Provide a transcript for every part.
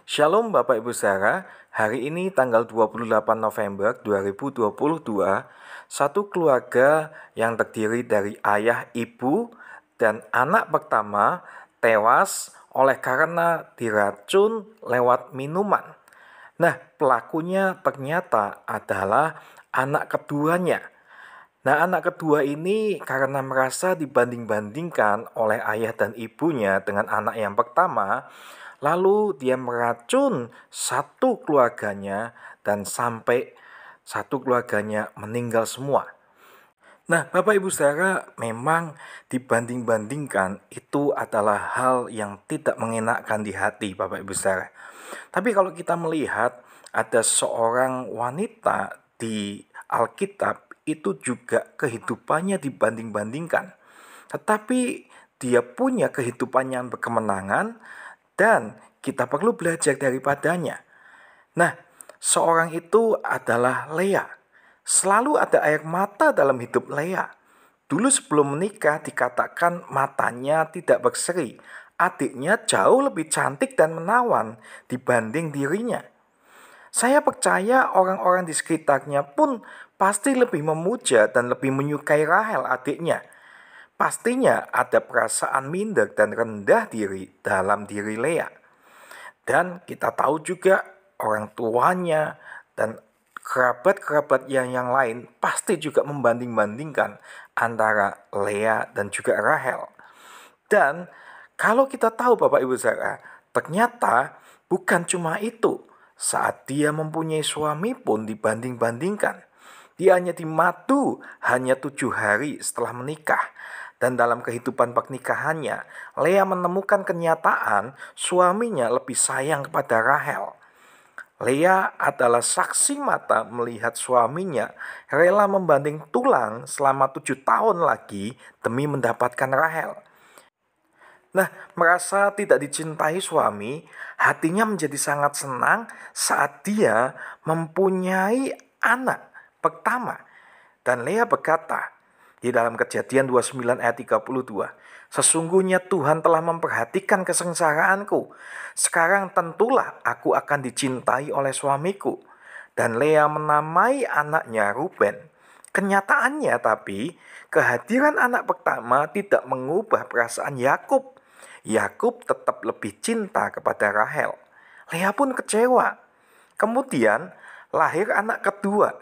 Shalom Bapak Ibu Saudara, hari ini tanggal 28 November 2022, satu keluarga yang terdiri dari ayah, ibu, dan anak pertama tewas oleh karena diracun lewat minuman. Nah, pelakunya ternyata adalah anak keduanya. Nah, anak kedua ini karena merasa dibanding-bandingkan oleh ayah dan ibunya dengan anak yang pertama, lalu dia meracun satu keluarganya dan sampai satu keluarganya meninggal semua. Nah, Bapak Ibu Saudara, memang dibanding-bandingkan itu adalah hal yang tidak mengenakkan di hati Bapak Ibu Saudara. Tapi kalau kita melihat ada seorang wanita di Alkitab itu juga kehidupannya dibanding-bandingkan. Tetapi dia punya kehidupan yang berkemenangan dan kita perlu belajar daripadanya. Nah, seorang itu adalah Lea. Selalu ada air mata dalam hidup Lea. Dulu sebelum menikah dikatakan matanya tidak berseri. Adiknya jauh lebih cantik dan menawan dibanding dirinya. Saya percaya orang-orang di sekitarnya pun pasti lebih memuja dan lebih menyukai Rahel adiknya. Pastinya ada perasaan minder dan rendah diri dalam diri Lea. Dan kita tahu juga orang tuanya dan kerabat-kerabat yang lain pasti juga membanding-bandingkan antara Lea dan juga Rahel. Dan kalau kita tahu Bapak Ibu Saudara, ternyata bukan cuma itu. Saat dia mempunyai suami pun dibanding-bandingkan. Dia hanya dimadu hanya 7 hari setelah menikah. Dan dalam kehidupan pernikahannya, Lea menemukan kenyataan suaminya lebih sayang kepada Rahel. Lea adalah saksi mata melihat suaminya rela membanting tulang selama 7 tahun lagi demi mendapatkan Rahel. Nah, merasa tidak dicintai suami, hatinya menjadi sangat senang saat dia mempunyai anak pertama. Dan Lea berkata di dalam Kejadian 29 ayat 32, "Sesungguhnya Tuhan telah memperhatikan kesengsaraanku. Sekarang tentulah aku akan dicintai oleh suamiku." Dan Lea menamai anaknya Ruben. Kenyataannya tapi, kehadiran anak pertama tidak mengubah perasaan Yakub. Yakub tetap lebih cinta kepada Rahel. Lea pun kecewa. Kemudian lahir anak kedua.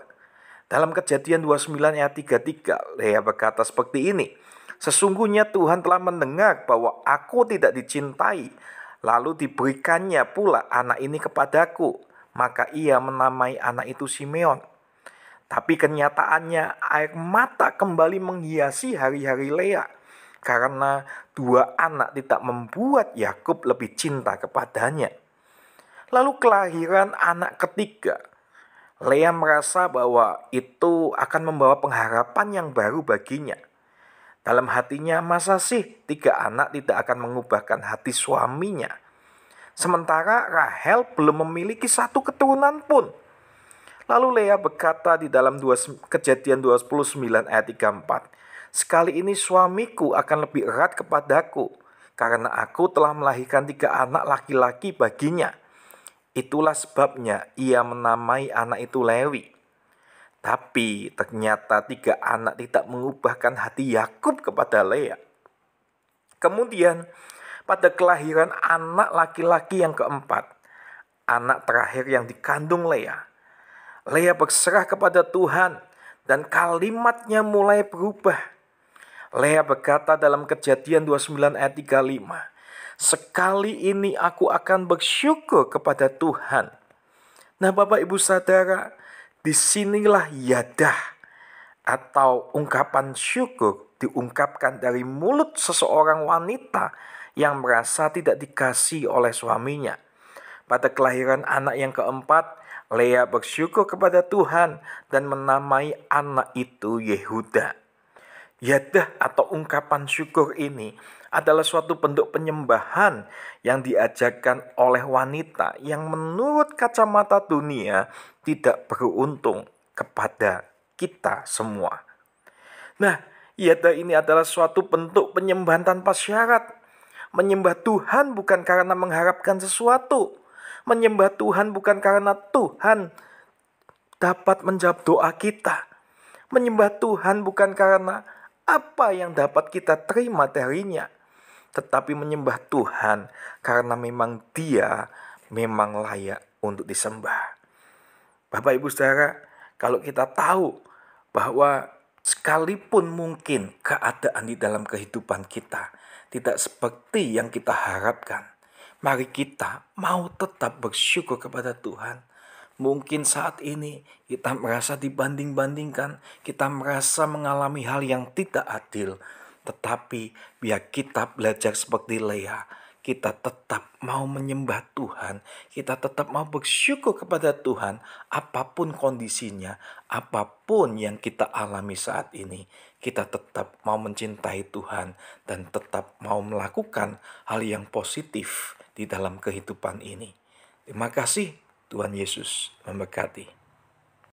Dalam Kejadian 29 ayat 33, Lea berkata seperti ini, "Sesungguhnya Tuhan telah mendengar bahwa aku tidak dicintai, lalu diberikannya pula anak ini kepadaku. Maka ia menamai anak itu Simeon." Tapi kenyataannya air mata kembali menghiasi hari-hari Lea, karena dua anak tidak membuat Yakub lebih cinta kepadanya. Lalu kelahiran anak ketiga. Lea merasa bahwa itu akan membawa pengharapan yang baru baginya. Dalam hatinya, masa sih 3 anak tidak akan mengubahkan hati suaminya? Sementara Rahel belum memiliki satu keturunan pun. Lalu Lea berkata di dalam Kejadian 29 ayat 34, "Sekali ini suamiku akan lebih erat kepadaku, karena aku telah melahirkan 3 anak laki-laki baginya. Itulah sebabnya ia menamai anak itu Lewi." Tapi ternyata 3 anak tidak mengubahkan hati Yakub kepada Lea. Kemudian pada kelahiran anak laki-laki yang keempat, anak terakhir yang dikandung Lea, Lea berserah kepada Tuhan dan kalimatnya mulai berubah. Lea berkata dalam Kejadian 29 ayat 35, "Sekali ini aku akan bersyukur kepada Tuhan." Nah, Bapak Ibu Saudara, disinilah yadah atau ungkapan syukur diungkapkan dari mulut seseorang wanita yang merasa tidak dikasihi oleh suaminya. Pada kelahiran anak yang keempat, Lea bersyukur kepada Tuhan dan menamai anak itu Yehuda. Yadah atau ungkapan syukur ini adalah suatu bentuk penyembahan yang diajarkan oleh wanita yang menurut kacamata dunia tidak beruntung kepada kita semua. Nah, yadah ini adalah suatu bentuk penyembahan tanpa syarat. Menyembah Tuhan bukan karena mengharapkan sesuatu. Menyembah Tuhan bukan karena Tuhan dapat menjawab doa kita. Menyembah Tuhan bukan karena apa yang dapat kita terima darinya, tetapi menyembah Tuhan karena memang Dia memang layak untuk disembah. Bapak Ibu Saudara, kalau kita tahu bahwa sekalipun mungkin keadaan di dalam kehidupan kita tidak seperti yang kita harapkan, mari kita mau tetap bersyukur kepada Tuhan. Mungkin saat ini kita merasa dibanding-bandingkan, kita merasa mengalami hal yang tidak adil. Tetapi biar kita belajar seperti Lea, kita tetap mau menyembah Tuhan, kita tetap mau bersyukur kepada Tuhan, apapun kondisinya, apapun yang kita alami saat ini, kita tetap mau mencintai Tuhan dan tetap mau melakukan hal yang positif di dalam kehidupan ini. Terima kasih. Tuhan Yesus memberkati.